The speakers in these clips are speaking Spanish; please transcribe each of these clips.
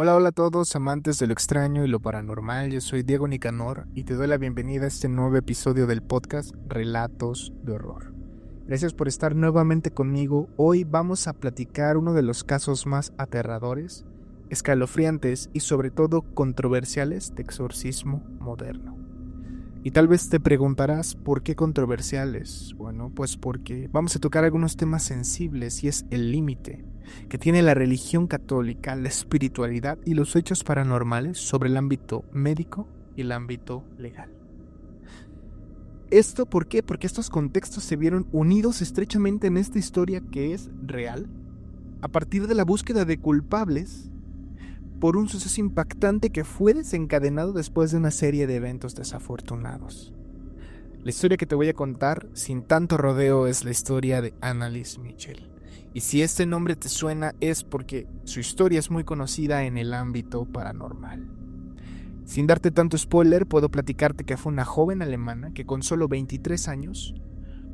Hola, hola a todos, amantes de lo extraño y lo paranormal. Yo soy Diego Nicanor y te doy la bienvenida a este nuevo episodio del podcast Relatos de Horror. Gracias por estar nuevamente conmigo. Hoy vamos a platicar uno de los casos más aterradores, escalofriantes y sobre todo controversiales de exorcismo moderno. Y tal vez te preguntarás ¿por qué controversiales? Bueno, pues porque vamos a tocar algunos temas sensibles y es el límite que tiene la religión católica, la espiritualidad y los hechos paranormales sobre el ámbito médico y el ámbito legal. ¿Esto por qué? Porque estos contextos se vieron unidos estrechamente en esta historia que es real, a partir de la búsqueda de culpables por un suceso impactante que fue desencadenado después de una serie de eventos desafortunados. La historia que te voy a contar, sin tanto rodeo, es la historia de Annalise Michel. Y si este nombre te suena es porque su historia es muy conocida en el ámbito paranormal. Sin darte tanto spoiler, puedo platicarte que fue una joven alemana que con solo 23 años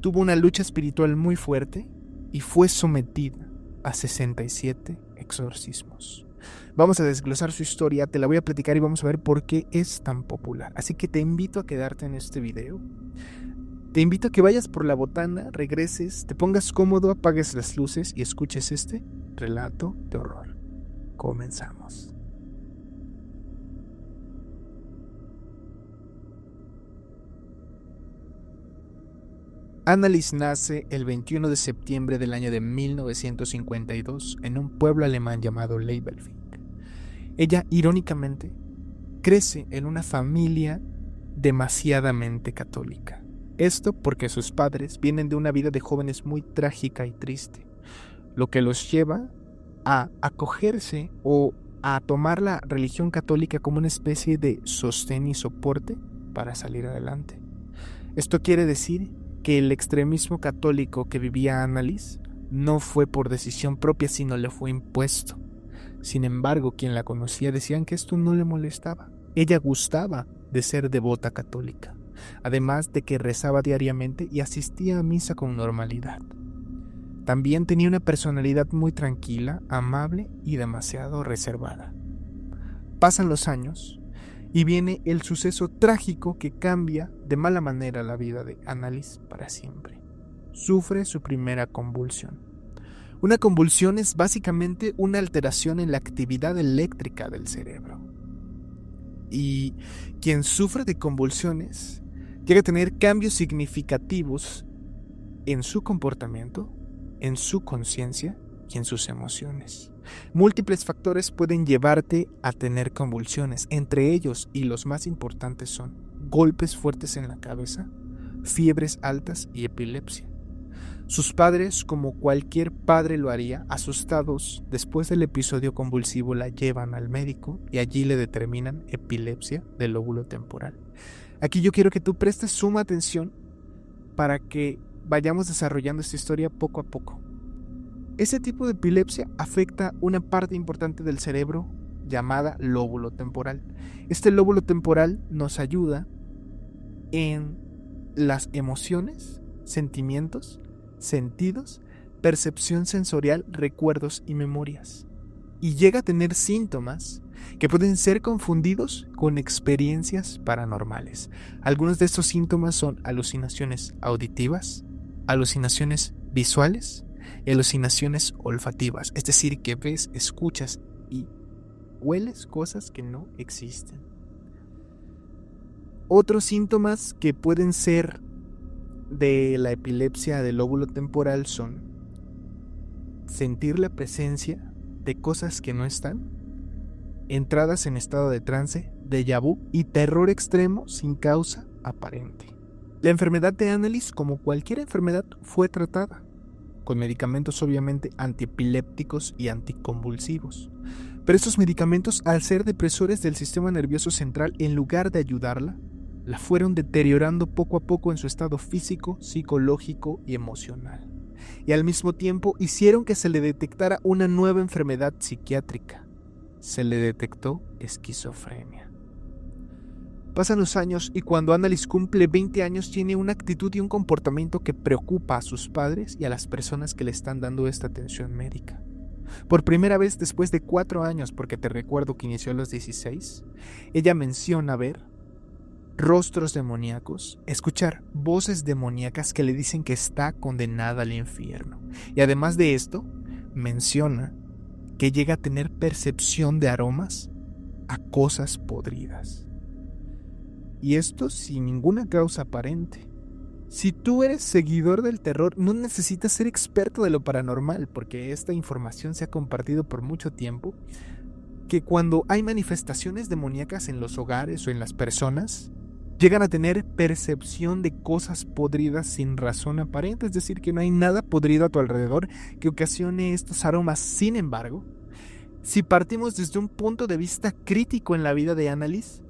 tuvo una lucha espiritual muy fuerte y fue sometida a 67 exorcismos. Vamos a desglosar su historia, te la voy a platicar y vamos a ver por qué es tan popular. Así que te invito a quedarte en este video. Te invito a que vayas por la botana, regreses, te pongas cómodo, apagues las luces y escuches este relato de horror. Comenzamos. Annalise nace el 21 de septiembre del año de 1952 en un pueblo alemán llamado Leibelfing. Ella, irónicamente, crece en una familia demasiadamente católica. Esto porque sus padres vienen de una vida de jóvenes muy trágica y triste, lo que los lleva a acogerse o a tomar la religión católica como una especie de sostén y soporte para salir adelante. Esto quiere decir que el extremismo católico que vivía Annalise no fue por decisión propia, sino le fue impuesto. Sin embargo, quien la conocía decían que esto no le molestaba. Ella gustaba de ser devota católica, además de que rezaba diariamente y asistía a misa con normalidad. También tenía una personalidad muy tranquila, amable y demasiado reservada. Pasan los años y viene el suceso trágico que cambia de mala manera la vida de Annalise para siempre. Sufre su primera convulsión. Una convulsión es básicamente una alteración en la actividad eléctrica del cerebro. Y quien sufre de convulsiones llega a tener cambios significativos en su comportamiento, en su conciencia y en sus emociones. Múltiples factores pueden llevarte a tener convulsiones. Entre ellos, y los más importantes, son golpes fuertes en la cabeza, fiebres altas y epilepsia. Sus padres, como cualquier padre lo haría, asustados después del episodio convulsivo, la llevan al médico y allí le determinan epilepsia del lóbulo temporal. Aquí yo quiero que tú prestes suma atención para que vayamos desarrollando esta historia poco a poco. Ese tipo de epilepsia afecta una parte importante del cerebro llamada lóbulo temporal. Este lóbulo temporal nos ayuda en las emociones, sentimientos, sentidos, percepción sensorial, recuerdos y memorias. Y llega a tener síntomas que pueden ser confundidos con experiencias paranormales. Algunos de estos síntomas son alucinaciones auditivas, alucinaciones visuales y alucinaciones olfativas. Es decir, que ves, escuchas y hueles cosas que no existen. Otros síntomas que pueden ser de la epilepsia del lóbulo temporal son sentir la presencia de cosas que no están, entradas en estado de trance, déjà vu y terror extremo sin causa aparente. La enfermedad de Annalise, como cualquier enfermedad, fue tratada con medicamentos obviamente antiepilépticos y anticonvulsivos. Pero estos medicamentos, al ser depresores del sistema nervioso central, en lugar de ayudarla, la fueron deteriorando poco a poco en su estado físico, psicológico y emocional. Y al mismo tiempo hicieron que se le detectara una nueva enfermedad psiquiátrica. Se le detectó esquizofrenia. Pasan los años y cuando Annalise cumple 20 años tiene una actitud y un comportamiento que preocupa a sus padres y a las personas que le están dando esta atención médica. Por primera vez después de 4 años, porque te recuerdo que inició a los 16, ella menciona ver rostros demoníacos, escuchar voces demoníacas que le dicen que está condenada al infierno. Y además de esto, menciona que llega a tener percepción de aromas a cosas podridas. Y esto sin ninguna causa aparente. Si tú eres seguidor del terror, no necesitas ser experto de lo paranormal, porque esta información se ha compartido por mucho tiempo, que cuando hay manifestaciones demoníacas en los hogares o en las personas, llegan a tener percepción de cosas podridas sin razón aparente, es decir, que no hay nada podrido a tu alrededor que ocasione estos aromas. Sin embargo, si partimos desde un punto de vista crítico en la vida de Annalise,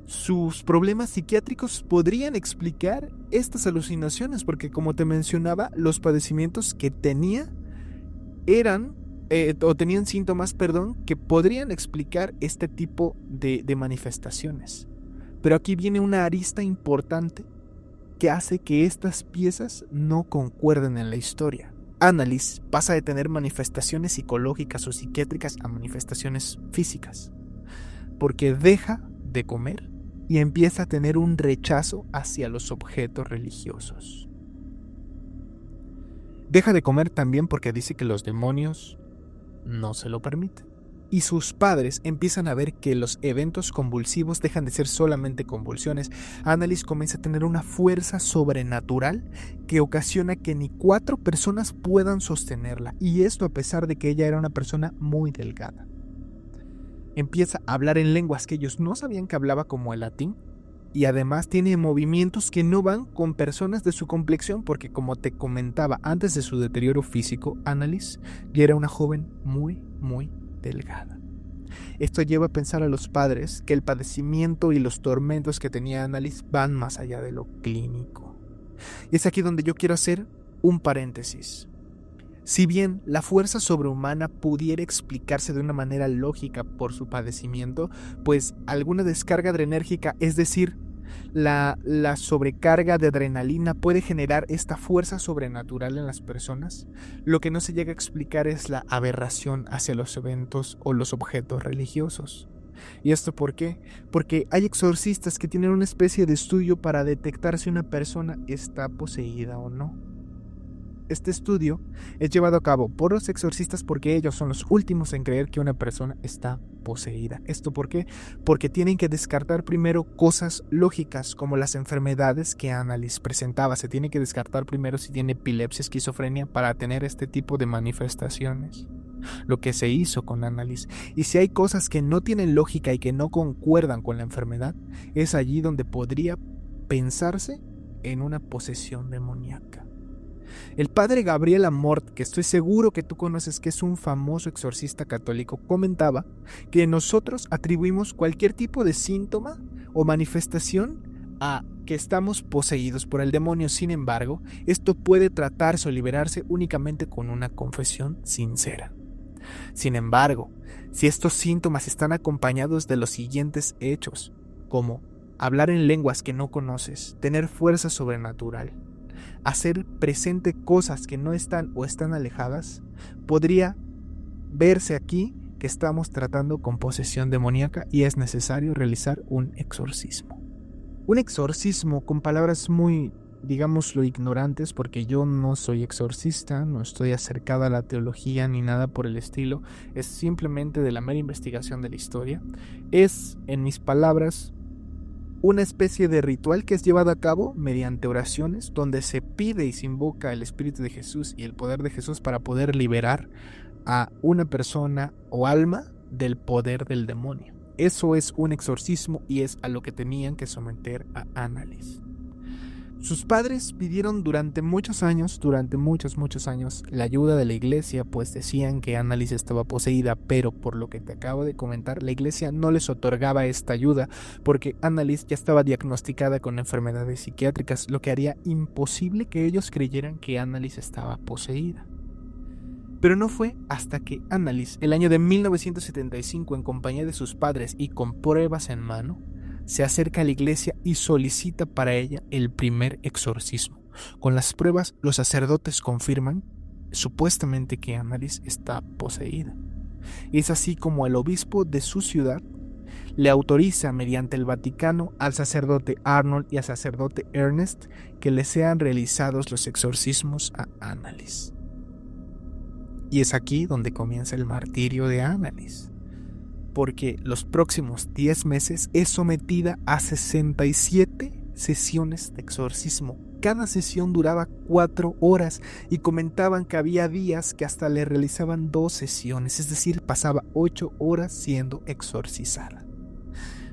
sus problemas psiquiátricos podrían explicar estas alucinaciones, porque como te mencionaba, los padecimientos que tenía tenían síntomas, que podrían explicar este tipo de manifestaciones. Pero aquí viene una arista importante que hace que estas piezas no concuerden en la historia. Annalise pasa de tener manifestaciones psicológicas o psiquiátricas a manifestaciones físicas, porque deja de comer y empieza a tener un rechazo hacia los objetos religiosos. Deja de comer también porque dice que los demonios no se lo permiten. Y sus padres empiezan a ver que los eventos convulsivos dejan de ser solamente convulsiones. Annalise comienza a tener una fuerza sobrenatural que ocasiona que ni 4 personas puedan sostenerla. Y esto a pesar de que ella era una persona muy delgada. Empieza a hablar en lenguas que ellos no sabían que hablaba, como el latín. Y además tiene movimientos que no van con personas de su complexión, porque como te comentaba, antes de su deterioro físico, Annalise ya era una joven muy delgada. Esto lleva a pensar a los padres que el padecimiento y los tormentos que tenía Annalise van más allá de lo clínico. Y es aquí donde yo quiero hacer un paréntesis. Si bien la fuerza sobrehumana pudiera explicarse de una manera lógica por su padecimiento, pues alguna descarga adrenérgica, es decir, la sobrecarga de adrenalina, puede generar esta fuerza sobrenatural en las personas, lo que no se llega a explicar es la aberración hacia los eventos o los objetos religiosos. ¿Y esto por qué? Porque hay exorcistas que tienen una especie de estudio para detectar si una persona está poseída o no. Este estudio es llevado a cabo por los exorcistas porque ellos son los últimos en creer que una persona está poseída. ¿Esto por qué? Porque tienen que descartar primero cosas lógicas como las enfermedades que Annalise presentaba. Se tiene que descartar primero si tiene epilepsia, esquizofrenia, para tener este tipo de manifestaciones. Lo que se hizo con Annalise. Y si hay cosas que no tienen lógica y que no concuerdan con la enfermedad, es allí donde podría pensarse en una posesión demoníaca. El padre Gabriel Amort, que estoy seguro que tú conoces, que es un famoso exorcista católico, comentaba que nosotros atribuimos cualquier tipo de síntoma o manifestación a que estamos poseídos por el demonio. Sin embargo, esto puede tratarse o liberarse únicamente con una confesión sincera. Sin embargo, si estos síntomas están acompañados de los siguientes hechos, como hablar en lenguas que no conoces, tener fuerza sobrenatural, hacer presente cosas que no están o están alejadas, podría verse aquí que estamos tratando con posesión demoníaca y es necesario realizar un exorcismo. Un exorcismo, con palabras muy, digámoslo, ignorantes, porque yo no soy exorcista, no estoy acercado a la teología ni nada por el estilo, es simplemente de la mera investigación de la historia, es, en mis palabras, una especie de ritual que es llevado a cabo mediante oraciones donde se pide y se invoca el Espíritu de Jesús y el poder de Jesús para poder liberar a una persona o alma del poder del demonio. Eso es un exorcismo y es a lo que tenían que someter a Annalise. Sus padres pidieron durante muchos años, la ayuda de la iglesia, pues decían que Annalise estaba poseída, pero por lo que te acabo de comentar, la iglesia no les otorgaba esta ayuda porque Annalise ya estaba diagnosticada con enfermedades psiquiátricas, lo que haría imposible que ellos creyeran que Annalise estaba poseída. Pero no fue hasta que Annalise, el año de 1975, en compañía de sus padres y con pruebas en mano, se acerca a la iglesia y solicita para ella el primer exorcismo. Con las pruebas, los sacerdotes confirman supuestamente que Annalise está poseída. Es así como el obispo de su ciudad le autoriza mediante el Vaticano al sacerdote Arnold y al sacerdote Ernest que le sean realizados los exorcismos a Annalise. Y es aquí donde comienza el martirio de Annalise, porque los próximos 10 meses es sometida a 67 sesiones de exorcismo. Cada sesión duraba 4 horas y comentaban que había días que hasta le realizaban 2 sesiones, es decir, pasaba 8 horas siendo exorcizada.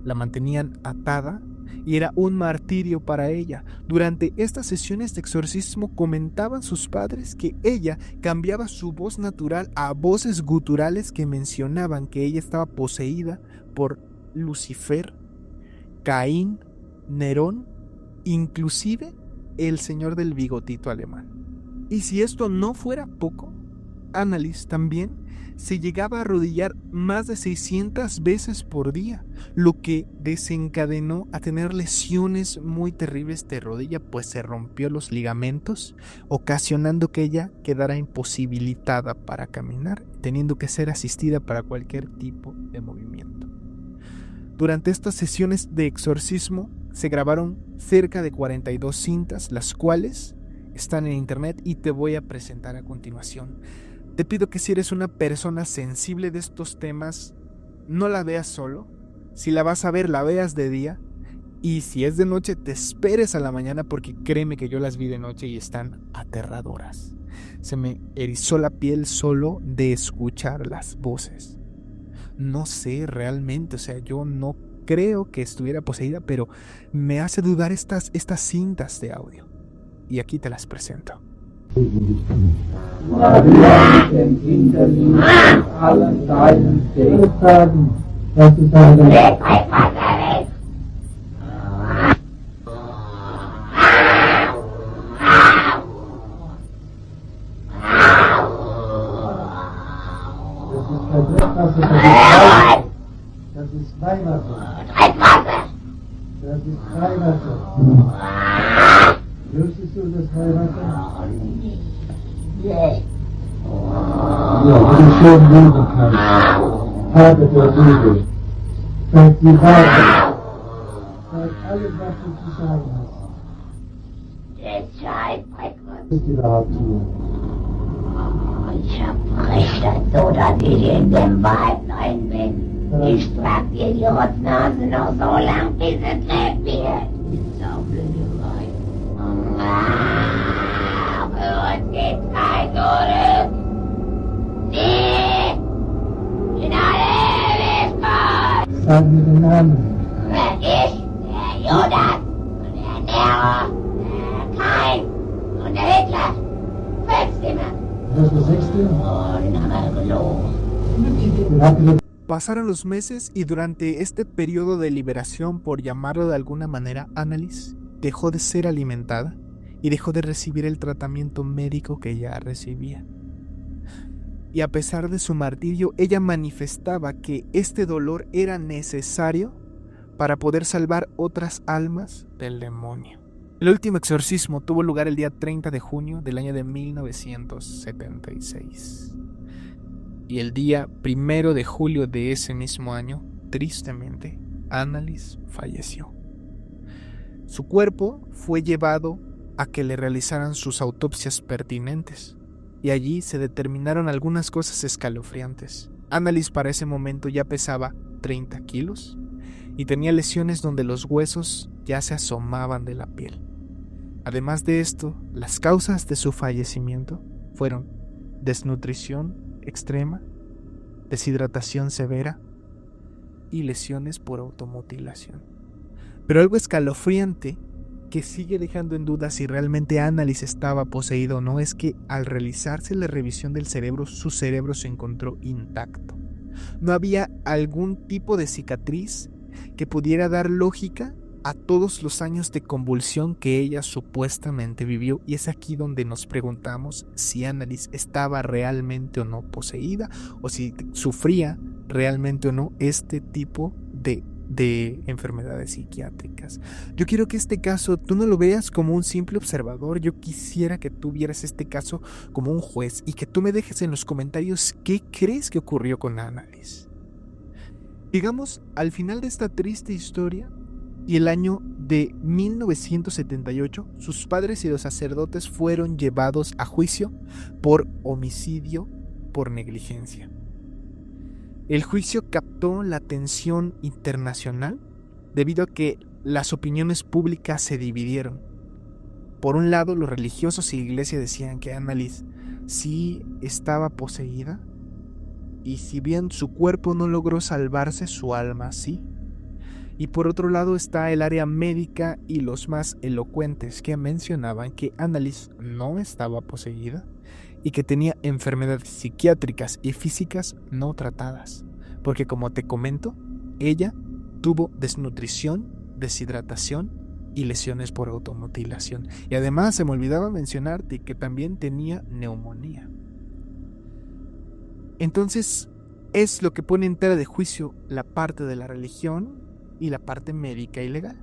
La mantenían atada y era un martirio para ella. Durante estas sesiones de exorcismo comentaban sus padres que ella cambiaba su voz natural a voces guturales que mencionaban que ella estaba poseída por Lucifer, Caín, Nerón, inclusive el señor del bigotito alemán. Y si esto no fuera poco, Annalise también se llegaba a arrodillar más de 600 veces por día, lo que desencadenó a tener lesiones muy terribles de rodilla, pues se rompió los ligamentos, ocasionando que ella quedara imposibilitada para caminar, teniendo que ser asistida para cualquier tipo de movimiento. Durante estas sesiones de exorcismo se grabaron cerca de 42 cintas, las cuales están en internet y te voy a presentar a continuación. Te pido que si eres una persona sensible de estos temas, no la veas solo. Si la vas a ver, la veas de día. Y si es de noche, te esperes a la mañana, porque créeme que yo las vi de noche y están aterradoras. Se me erizó la piel solo de escuchar las voces. No sé realmente, yo no creo que estuviera poseída, pero me hace dudar estas cintas de audio. Y aquí te las presento. Ich spreche das so, dass ich in dem Wald rein bin. Ich trag dir die Rotznase noch so lang, bis es lebt wird. So blöde Wein. Für uns geht's kein zurück. Sie in alle Ewigkeit. Sag mir den Namen. Ich, der Judas und der Nero, der Kain und der Hitler. Fünfzimmer. Pasaron los meses y durante este periodo de liberación, por llamarlo de alguna manera, Annalise dejó de ser alimentada y dejó de recibir el tratamiento médico que ya recibía. Y a pesar de su martirio, ella manifestaba que este dolor era necesario para poder salvar otras almas del demonio. El último exorcismo tuvo lugar el día 30 de junio del año de 1976. Y el día 1 de julio de ese mismo año, tristemente, Annalise falleció. Su cuerpo fue llevado a que le realizaran sus autopsias pertinentes, y allí se determinaron algunas cosas escalofriantes. Annalise para ese momento ya pesaba 30 kilos y tenía lesiones donde los huesos ya se asomaban de la piel. Además de esto, las causas de su fallecimiento fueron desnutrición extrema, deshidratación severa y lesiones por automutilación. Pero algo escalofriante que sigue dejando en duda si realmente Annalise estaba poseída o no es que al realizarse la revisión del cerebro, su cerebro se encontró intacto. No había algún tipo de cicatriz que pudiera dar lógica a todos los años de convulsión que ella supuestamente vivió, y es aquí donde nos preguntamos si Annalise estaba realmente o no poseída, o si sufría realmente o no este tipo de de enfermedades psiquiátricas. Yo quiero que este caso tú no lo veas como un simple observador. Yo quisiera que tú vieras este caso como un juez y que tú me dejes en los comentarios qué crees que ocurrió con Annalise. Llegamos al final de esta triste historia y el año de 1978 sus padres y los sacerdotes fueron llevados a juicio por homicidio por negligencia. El juicio captó la atención internacional debido a que las opiniones públicas se dividieron. Por un lado, los religiosos y la iglesia decían que Annalise sí estaba poseída, y si bien su cuerpo no logró salvarse, su alma sí. Y por otro lado está el área médica y los más elocuentes que mencionaban que Annalise no estaba poseída y que tenía enfermedades psiquiátricas y físicas no tratadas, porque como te comento, ella tuvo desnutrición, deshidratación y lesiones por automutilación. Y además se me olvidaba mencionarte que también tenía neumonía. Entonces es lo que pone en tela de juicio la parte de la religión y la parte médica y legal.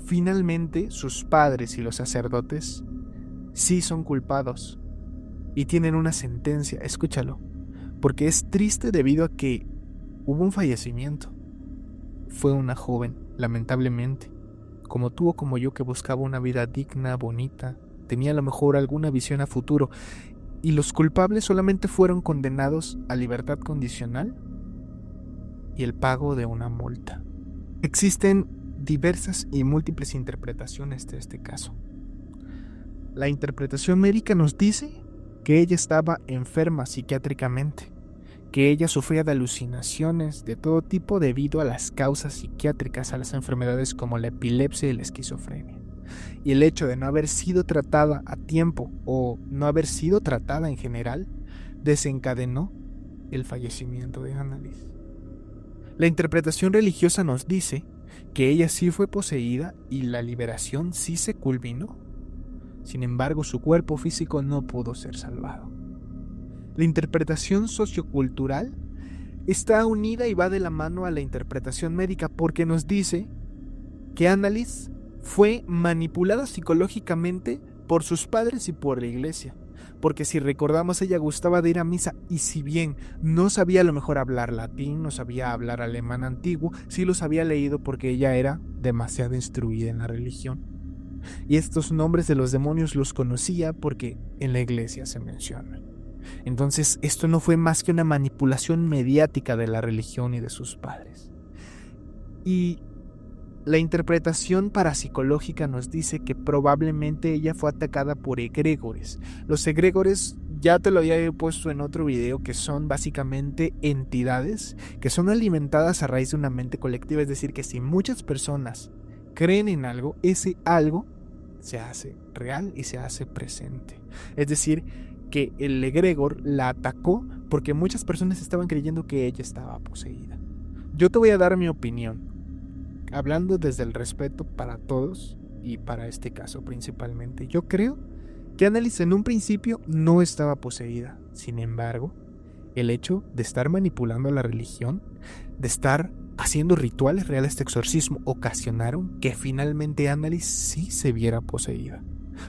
Finalmente sus padres y los sacerdotes sí son culpados y tienen una sentencia, escúchalo, porque es triste debido a que hubo un fallecimiento. Fue una joven, lamentablemente, como tú o como yo, que buscaba una vida digna, bonita, tenía a lo mejor alguna visión a futuro, y los culpables solamente fueron condenados a libertad condicional y el pago de una multa. Existen diversas y múltiples interpretaciones de este caso. La interpretación médica nos dice que ella estaba enferma psiquiátricamente, que ella sufría de alucinaciones de todo tipo debido a las causas psiquiátricas a las enfermedades como la epilepsia y la esquizofrenia. Y el hecho de no haber sido tratada a tiempo o no haber sido tratada en general desencadenó el fallecimiento de Annalise. La interpretación religiosa nos dice que ella sí fue poseída y la liberación sí se culminó. Sin embargo, su cuerpo físico no pudo ser salvado. La interpretación sociocultural está unida y va de la mano a la interpretación médica, porque nos dice que Annalise fue manipulada psicológicamente por sus padres y por la iglesia, porque si recordamos, ella gustaba de ir a misa, y si bien no sabía a lo mejor hablar latín, no sabía hablar alemán antiguo, sí los había leído porque ella era demasiado instruida en la religión. Y estos nombres de los demonios los conocía porque en la iglesia se mencionan. Entonces esto no fue más que una manipulación mediática de la religión y de sus padres. Y la interpretación parapsicológica nos dice que probablemente ella fue atacada por egregores. Los egregores, ya te lo había puesto en otro video, que son básicamente entidades que son alimentadas a raíz de una mente colectiva. Es decir, que si muchas personas creen en algo, ese algo se hace real y se hace presente. Es decir, que el egregor la atacó porque muchas personas estaban creyendo que ella estaba poseída. Yo te voy a dar mi opinión, hablando desde el respeto para todos y para este caso principalmente. Yo creo que Annalise en un principio no estaba poseída. Sin embargo, el hecho de estar manipulando a la religión, de estar haciendo rituales reales de exorcismo, ocasionaron que finalmente Annalise sí se viera poseída.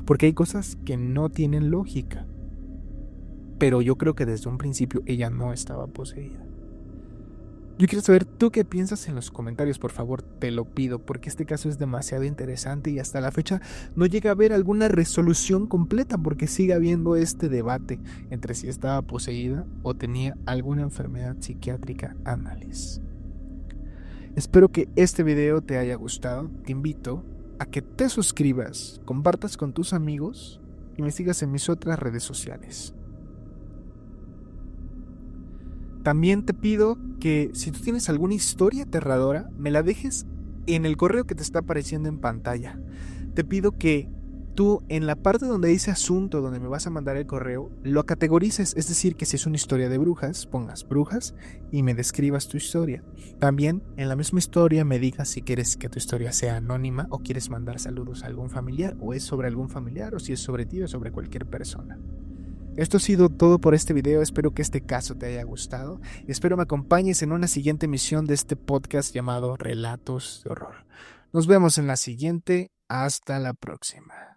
Porque hay cosas que no tienen lógica. Pero yo creo que desde un principio ella no estaba poseída. Yo quiero saber tú qué piensas en los comentarios, por favor, te lo pido, porque este caso es demasiado interesante y hasta la fecha no llega a haber alguna resolución completa, porque sigue habiendo este debate entre si estaba poseída o tenía alguna enfermedad psiquiátrica Annalise. Espero que este video te haya gustado. Te invito a que te suscribas, compartas con tus amigos y me sigas en mis otras redes sociales. También te pido que si tú tienes alguna historia aterradora, me la dejes en el correo que te está apareciendo en pantalla. Te pido que tú en la parte donde dice asunto, donde me vas a mandar el correo, lo categorices, es decir, que si es una historia de brujas, pongas brujas y me describas tu historia. También en la misma historia me digas si quieres que tu historia sea anónima o quieres mandar saludos a algún familiar, o es sobre algún familiar, o si es sobre ti o sobre cualquier persona. Esto ha sido todo por este video. Espero que este caso te haya gustado. Espero me acompañes en una siguiente emisión de este podcast llamado Relatos de Horror. Nos vemos en la siguiente. Hasta la próxima.